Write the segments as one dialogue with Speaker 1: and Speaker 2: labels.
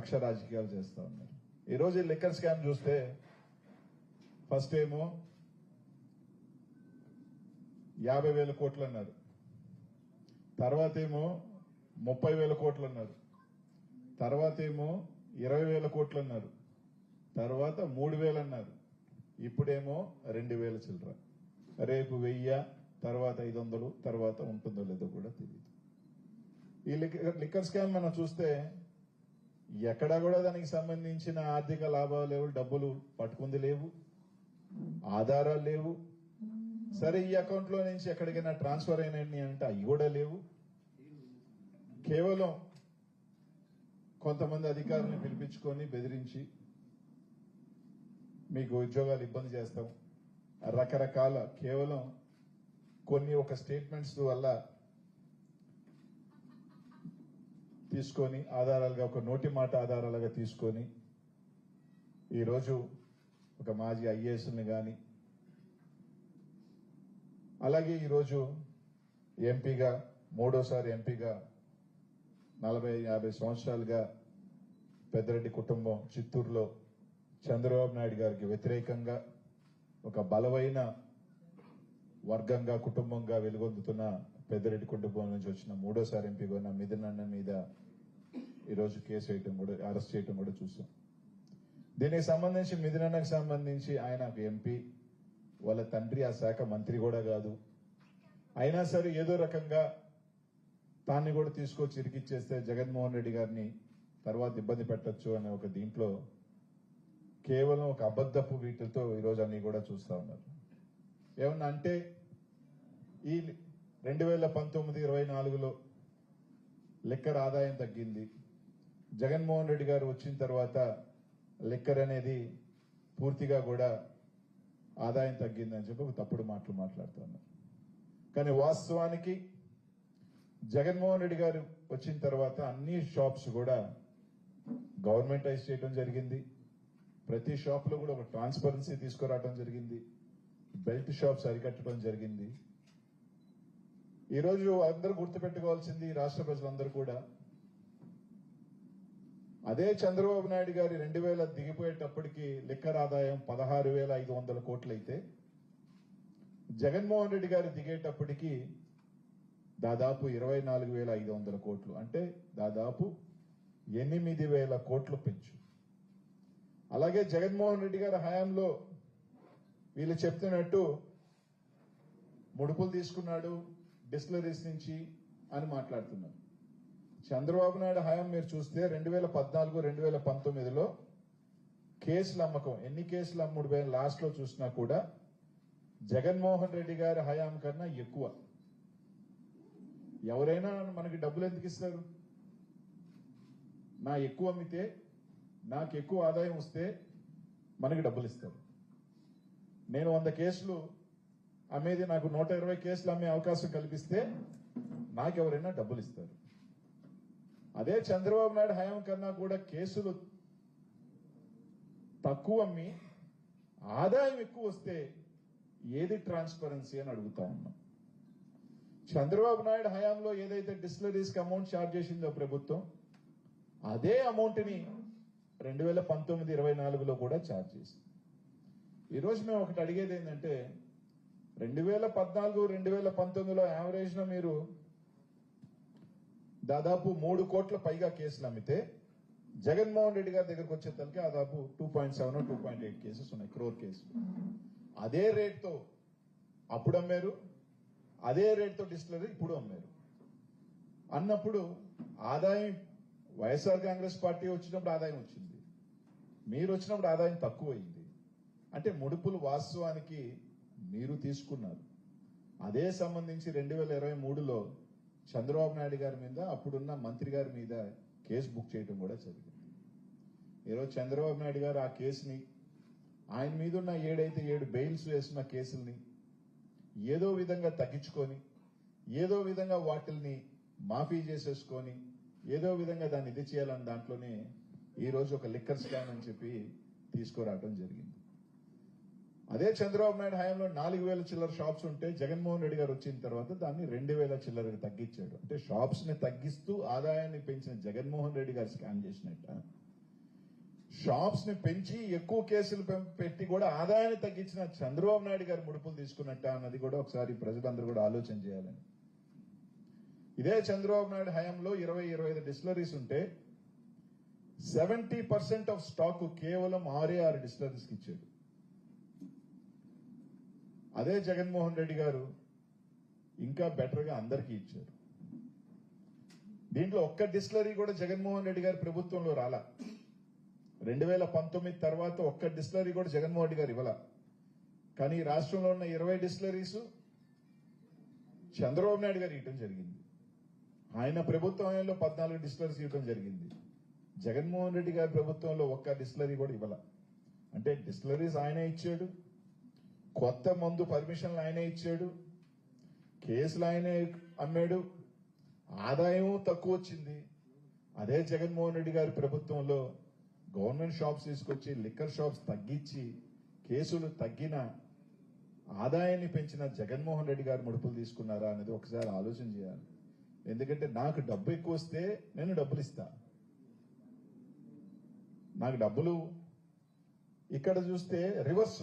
Speaker 1: కక్ష రాజకీయాలు చేస్తా ఉన్నారు. ఈరోజు ఈ లిక్కర్ స్కామ్ చూస్తే ఫస్ట్ ఏమో 50,000 కోట్లు అన్నారు, తర్వాత ఏమో 30,000 కోట్లు అన్నారు, తర్వాత ఏమో 20,000 కోట్లు అన్నారు, తర్వాత 3,000 అన్నారు, ఇప్పుడేమో 2,000 చిల్లర. రేపు 1000, తర్వాత 500, తర్వాత ఉంటుందో లేదో కూడా తెలియదు. ఈ లిక్కర్ స్కామ్ మనం చూస్తే ఎక్కడా కూడా దానికి సంబంధించిన ఆర్థిక లాభాలు లేవు, డబ్బులు పట్టుకుంది లేవు, ఆధారాలు లేవు. సరే ఈ అకౌంట్ లో నుంచి ఎక్కడికైనా ట్రాన్స్ఫర్ అయినాయి అంటే అవి కూడా లేవు. కేవలం కొంతమంది అధికారులను పిలిపించుకొని బెదిరించి మీకు ఉద్యోగాలు ఇబ్బంది చేస్తాం, రకరకాల కేవలం కొన్ని ఒక స్టేట్మెంట్స్ వల్ల తీసుకొని ఆధారాలుగా, ఒక నోటి మాట ఆధారాలుగా తీసుకొని ఈరోజు ఒక మాజీ ఐఏఎస్ని కానీ, అలాగే ఈరోజు ఎంపీగా, మూడోసారి ఎంపీగా 40-50 సంవత్సరాలుగా పెద్దిరెడ్డి కుటుంబం చిత్తూరులో చంద్రబాబు నాయుడు గారికి వ్యతిరేకంగా ఒక బలమైన వర్గంగా, కుటుంబంగా వెలుగొందుతున్న పెద్దిరెడ్డి కుటుంబం నుంచి వచ్చిన మూడోసారి ఎంపీగా ఉన్న మిథున్ అన్న మీద ఈరోజు కేసు వేయటం కూడా, అరెస్ట్ చేయటం కూడా చూసాం. దీనికి సంబంధించి మిథున్ అన్నకు సంబంధించి ఆయన ఎంపీ, వాళ్ళ తండ్రి ఆ శాఖ మంత్రి కూడా కాదు. అయినా సరే ఏదో రకంగా తాన్ని కూడా తీసుకొచ్చి ఇరికిచ్చేస్తే జగన్మోహన్ రెడ్డి గారిని తర్వాత ఇబ్బంది పెట్టొచ్చు అనే ఒక దీంట్లో కేవలం ఒక అబద్దపు వీటితో ఈరోజు అన్ని కూడా చూస్తా ఉన్నారు. ఏమన్నా అంటే ఈ 2019-24లో లిక్కర్ ఆదాయం తగ్గింది, జగన్మోహన్ రెడ్డి గారు వచ్చిన తర్వాత లిక్కర్ అనేది పూర్తిగా కూడా ఆదాయం తగ్గిందని చెప్పి ఒక తప్పుడు మాటలు మాట్లాడుతున్నారు. కానీ వాస్తవానికి జగన్మోహన్ రెడ్డి గారు వచ్చిన తర్వాత అన్ని షాప్స్ కూడా గవర్నమెంటైజ్ చేయడం జరిగింది. ప్రతి షాప్ లో కూడా ఒక ట్రాన్స్పరెన్సీ తీసుకురావడం జరిగింది. బెల్ట్ షాప్స్ అరికట్టడం జరిగింది. ఈరోజు అందరూ గుర్తుపెట్టుకోవాల్సింది, రాష్ట్ర ప్రజలందరూ కూడా, అదే చంద్రబాబు నాయుడు గారి 2000 దిగిపోయేటప్పటికి లిక్కర్ ఆదాయం 16,500 కోట్లయితే జగన్మోహన్ రెడ్డి గారు దిగేటప్పటికి దాదాపు 24,500 కోట్లు, అంటే దాదాపు 8,000 కోట్లు పెంచు. అలాగే జగన్మోహన్ రెడ్డి గారి హయాంలో వీళ్ళు చెప్తున్నట్టు ముడుపులు తీసుకున్నాడు డిస్టిలరీస్ నుంచి అని మాట్లాడుతున్నారు. చంద్రబాబు నాయుడు హయాం మీరు చూస్తే 2014-2019లో కేసుల అమ్మకం, ఎన్ని కేసులు అమ్ముడు పోయిన లాస్ట్ లో చూసినా కూడా జగన్మోహన్ రెడ్డి గారి హయాం కన్నా ఎక్కువ. ఎవరైనా మనకి డబ్బులు ఎందుకు ఇస్తారు? నా ఎక్కువ అమ్మితే, నాకు ఎక్కువ ఆదాయం వస్తే మనకి డబ్బులు ఇస్తారు. నేను 100 కేసులు అమ్మేది నాకు 120 కేసులు అమ్మే అవకాశం కల్పిస్తే నాకెవరైనా డబ్బులు ఇస్తారు. అదే చంద్రబాబు నాయుడు హయాం కన్నా కూడా కేసులు తక్కువ అమ్మి ఆదాయం ఎక్కువ వస్తే ఏది ట్రాన్స్పరెన్సీ అని అడుగుతా ఉన్నాం. చంద్రబాబు నాయుడు హయాంలో ఏదైతే డిస్టిలరీస్ కి అమౌంట్ ఛార్జ్ చేసిందో ప్రభుత్వం, అదే అమౌంట్ ని 2019-24లో కూడా ఛార్జ్ చేసింది. ఈరోజు మేము ఒకటి అడిగేది ఏంటంటే, 2014-2019లో యావరేజ్ లో మీరు దాదాపు 3 కోట్ల పైగా కేసులు అమ్మితే జగన్మోహన్ రెడ్డి గారి దగ్గరకు వచ్చేసరికి దాదాపు 2.7 2.8 కేసెస్ ఉన్నాయి, క్రోర్ కేసులు. అదే రేట్తో అప్పుడు అమ్మారు, అదే రేట్తో డిస్టిలరీ ఇప్పుడు అమ్మారు అన్నప్పుడు ఆదాయం, వైఎస్ఆర్ కాంగ్రెస్ పార్టీ వచ్చినప్పుడు ఆదాయం వచ్చింది, మీరు వచ్చినప్పుడు ఆదాయం తక్కువైంది. అంటే ముడుపులు వాస్తవానికి మీరు తీసుకున్నారు. అదే సంబంధించి 2023లో చంద్రబాబు నాయుడు గారి మీద, అప్పుడున్న మంత్రి గారి మీద కేసు బుక్ చేయడం కూడా జరిగింది. ఈరోజు చంద్రబాబు నాయుడు గారు ఆ కేసుని, ఆయన మీద ఉన్న 7 బెయిల్స్ వేసిన కేసుల్ని ఏదో విధంగా తగ్గించుకొని, ఏదో విధంగా వాటిల్ని మాఫీ చేసేసుకొని, ఏదో విధంగా దాన్ని ఇది చేయాలని దాంట్లోనే ఈరోజు ఒక లిక్కర్ స్కామ్ అని చెప్పి తీసుకురావడం జరిగింది. అదే చంద్రబాబు నాయుడు హయాంలో 4,000 చిల్లర షాప్స్ ఉంటే జగన్మోహన్ రెడ్డి గారు వచ్చిన తర్వాత దాన్ని 2,000 చిల్లరకి తగ్గించాడు. అంటే షాప్స్ ని తగ్గిస్తూ ఆదాయాన్ని పెంచిన జగన్మోహన్ రెడ్డి గారు స్కామ్ చేసినట్ట షాప్స్ ని పెంచి ఎక్కువ కేసులు పెట్టి కూడా ఆదాయాన్ని తగ్గించిన చంద్రబాబు నాయుడు గారు ముడుపులు తీసుకున్నట్ట అన్నది కూడా ఒకసారి ప్రజలందరూ కూడా ఆలోచన చేయాలని. ఇదే చంద్రబాబు నాయుడు హయాంలో 20-25 డిస్టిలరీస్ ఉంటే 70% ఆఫ్ స్టాక్ కేవలం 6 డిస్టిలరీస్కి ఇచ్చాడు. అదే జగన్మోహన్ రెడ్డి గారు ఇంకా బెటర్ గా అందరికీ ఇచ్చారు. దీంట్లో ఒక్క డిస్టిలరీ కూడా జగన్మోహన్ రెడ్డి గారి ప్రభుత్వంలో రాలా. 2019 తర్వాత ఒక్క డిస్టిలరీ కూడా జగన్మోహన్ రెడ్డి గారు ఇవ్వాల. కానీ రాష్ట్రంలో ఉన్న 20 డిస్టిలరీస్ చంద్రబాబు నాయుడు గారు ఇవ్వడం జరిగింది. ఆయన ప్రభుత్వంలో 14 డిస్టిలరీస్ ఇవ్వడం జరిగింది. జగన్మోహన్ రెడ్డి గారి ప్రభుత్వంలో ఒక్క డిస్టిలరీ కూడా ఇవ్వాల. అంటే డిస్టిలరీస్ ఆయనే ఇచ్చాడు, కొత్త మందు పర్మిషన్లు ఆయనే ఇచ్చాడు, కేసులు ఆయనే అమ్మాడు, ఆదాయం తక్కువ వచ్చింది. అదే జగన్మోహన్ రెడ్డి గారి ప్రభుత్వంలో గవర్నమెంట్ షాప్స్ తీసుకొచ్చి లిక్కర్ షాప్స్ తగ్గించి కేసులు తగ్గిన ఆదాయాన్ని పెంచిన జగన్మోహన్ రెడ్డి గారు ముడుపులు తీసుకున్నారా అనేది ఒకసారి ఆలోచన చేయాలి. ఎందుకంటే నాకు డబ్బు ఎక్కువ వస్తే నేను డబ్బులు ఇస్తా. నాకు డబ్బులు ఇక్కడ చూస్తే రివర్స్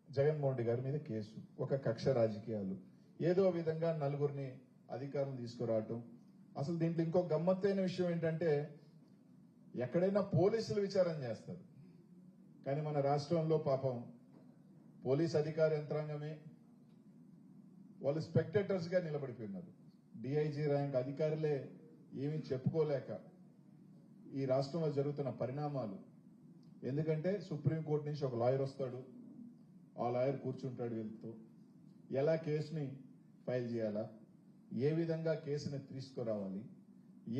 Speaker 1: జగన్మోహన్ రెడ్డి గారి మీద కేసు, ఒక కక్ష రాజకీయాలు, ఏదో విధంగా నలుగురిని అధికారం తీసుకురావటం. అసలు దీంట్లో ఇంకో గమ్మత్తైన విషయం ఏంటంటే ఎక్కడైనా పోలీసులు విచారణ చేస్తారు, కానీ మన రాష్ట్రంలో పాపం పోలీస్ అధికార యంత్రాంగమే వాళ్ళు స్పెక్టేటర్స్ గా నిలబడిపోయినారు. డిఐజీ ర్యాంక్ అధికారులే ఏమీ చెప్పుకోలేక ఈ రాష్ట్రంలో జరుగుతున్న పరిణామాలు. ఎందుకంటే సుప్రీంకోర్టు నుంచి ఒక లాయర్ వస్తాడు, ఆ లాయర్ కూర్చుంటాడు వీళ్ళతో, ఎలా కేసుని ఫైల్ చేయాలా, ఏ విధంగా కేసుని తీసుకురావాలి,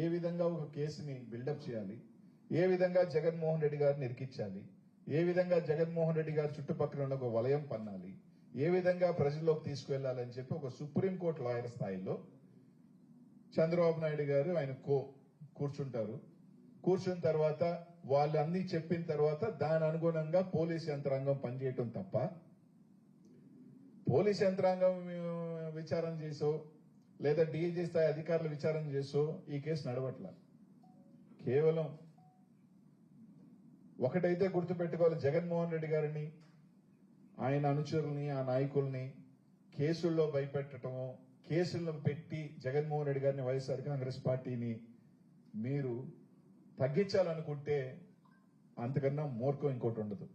Speaker 1: ఏ విధంగా ఒక కేసుని బిల్డప్ చేయాలి, ఏ విధంగా జగన్మోహన్ రెడ్డి గారిని ఇరికించాలి, ఏ విధంగా జగన్మోహన్ రెడ్డి గారి చుట్టుపక్కల ఉన్న ఒక వలయం పన్నాలి, ఏ విధంగా ప్రజల్లోకి తీసుకువెళ్లాలని చెప్పి ఒక సుప్రీంకోర్టు లాయర్ స్థాయిలో చంద్రబాబు నాయుడు గారు ఆయన కూర్చుంటారు. కూర్చున్న తర్వాత వాళ్ళు అన్ని చెప్పిన తర్వాత దాని అనుగుణంగా పోలీస్ యంత్రాంగం పనిచేయటం తప్ప పోలీస్ యంత్రాంగం విచారణ చేసో లేదా డీఐజీ స్థాయి అధికారులు విచారణ చేసో ఈ కేసు నడవట్ల. కేవలం ఒకటైతే గుర్తుపెట్టుకోవాలి, జగన్మోహన్ రెడ్డి గారిని, ఆయన అనుచరుల్ని, ఆ నాయకుల్ని కేసుల్లో భయపెట్టడమో, కేసులను పెట్టి జగన్మోహన్ రెడ్డి గారిని, వైఎస్ఆర్ కాంగ్రెస్ పార్టీని మీరు తగ్గించాలనుకుంటే అంతకన్నా మూర్ఖం ఇంకోటి ఉండదు.